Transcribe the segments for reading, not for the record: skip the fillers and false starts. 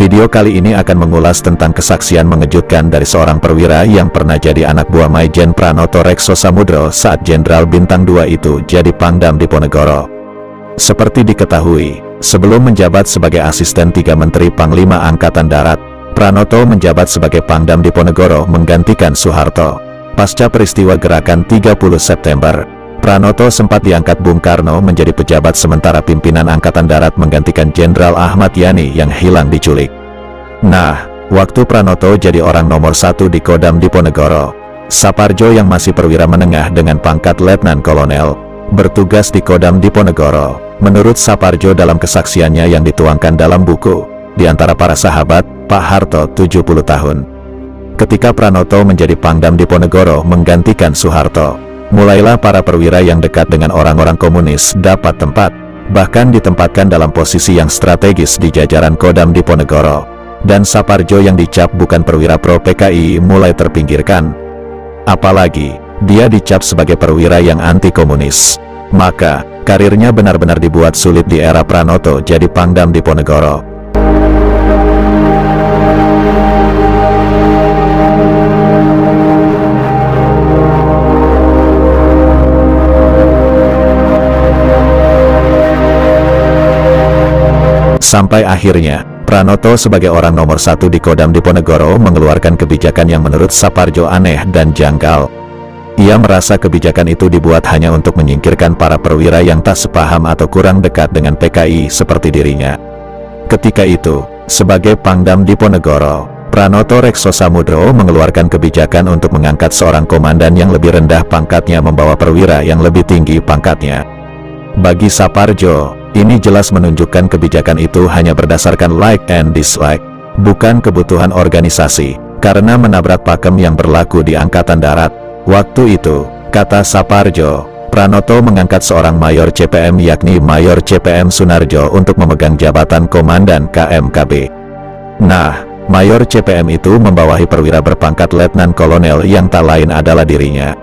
Video kali ini akan mengulas tentang kesaksian mengejutkan dari seorang perwira yang pernah jadi anak buah Maijen Pranoto Reksosamudro saat Jenderal Bintang 2 itu jadi Pangdam Diponegoro. Seperti diketahui, sebelum menjabat sebagai asisten 3 Menteri Panglima Angkatan Darat, Pranoto menjabat sebagai Pangdam Diponegoro menggantikan Soeharto. Pasca peristiwa Gerakan 30 September, Pranoto sempat diangkat Bung Karno menjadi pejabat sementara pimpinan Angkatan Darat menggantikan Jenderal Ahmad Yani yang hilang diculik. Nah, waktu Pranoto jadi orang nomor 1 di Kodam Diponegoro, Saparjo yang masih perwira menengah dengan pangkat Letnan Kolonel, bertugas di Kodam Diponegoro. Menurut Saparjo dalam kesaksiannya yang dituangkan dalam buku, di antara para sahabat, Pak Harto 70 tahun. Ketika Pranoto menjadi Pangdam Diponegoro menggantikan Soeharto, mulailah para perwira yang dekat dengan orang-orang komunis dapat tempat, bahkan ditempatkan dalam posisi yang strategis di jajaran Kodam Diponegoro. Dan Saparjo yang dicap bukan perwira pro PKI mulai terpinggirkan. Apalagi, dia dicap sebagai perwira yang anti-komunis. Maka, karirnya benar-benar dibuat sulit di era Pranoto jadi Pangdam Diponegoro. Sampai akhirnya, Pranoto sebagai orang nomor 1 di Kodam Diponegoro mengeluarkan kebijakan yang menurut Saparjo aneh dan janggal. Ia merasa kebijakan itu dibuat hanya untuk menyingkirkan para perwira yang tak sepaham atau kurang dekat dengan PKI seperti dirinya. Ketika itu, sebagai Pangdam Diponegoro, Pranoto Reksosamudro mengeluarkan kebijakan untuk mengangkat seorang komandan yang lebih rendah pangkatnya membawa perwira yang lebih tinggi pangkatnya. Bagi Saparjo, ini jelas menunjukkan kebijakan itu hanya berdasarkan like and dislike, bukan kebutuhan organisasi, karena menabrak pakem yang berlaku di Angkatan Darat. Waktu itu, kata Saparjo, Pranoto mengangkat seorang Mayor CPM yakni Mayor CPM Sunarjo untuk memegang jabatan Komandan KMKB. Nah, Mayor CPM itu membawahi perwira berpangkat Letnan Kolonel yang tak lain adalah dirinya.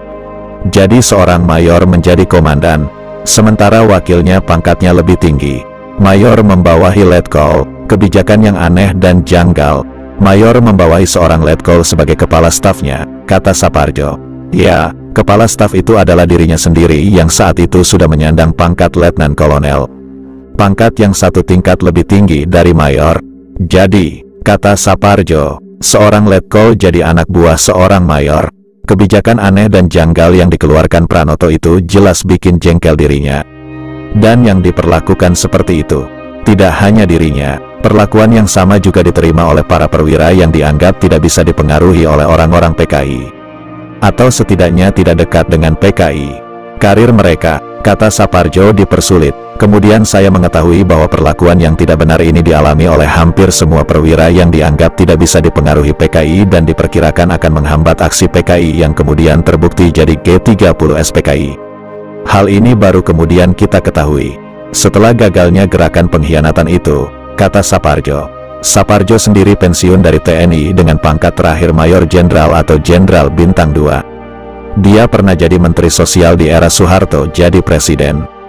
Jadi seorang Mayor menjadi Komandan, sementara wakilnya pangkatnya lebih tinggi. Mayor membawahi Letkol, kebijakan yang aneh dan janggal. Mayor membawahi seorang Letkol sebagai kepala stafnya, kata Saparjo. Ya, kepala staf itu adalah dirinya sendiri yang saat itu sudah menyandang pangkat Letnan Kolonel. Pangkat yang satu tingkat lebih tinggi dari Mayor. Jadi, kata Saparjo, seorang Letkol jadi anak buah seorang Mayor. Kebijakan aneh dan janggal yang dikeluarkan Pranoto itu jelas bikin jengkel dirinya. Dan yang diperlakukan seperti itu, tidak hanya dirinya, perlakuan yang sama juga diterima oleh para perwira yang dianggap tidak bisa dipengaruhi oleh orang-orang PKI. Atau setidaknya tidak dekat dengan PKI. Karir mereka, kata Saparjo, dipersulit. Kemudian saya mengetahui bahwa perlakuan yang tidak benar ini dialami oleh hampir semua perwira yang dianggap tidak bisa dipengaruhi PKI dan diperkirakan akan menghambat aksi PKI yang kemudian terbukti jadi G30 SPKI. Hal ini baru kemudian kita ketahui setelah gagalnya gerakan pengkhianatan itu, kata Saparjo. Saparjo sendiri pensiun dari TNI dengan pangkat terakhir Mayor Jenderal atau Jenderal Bintang 2. Dia pernah jadi Menteri Sosial di era Soeharto jadi Presiden.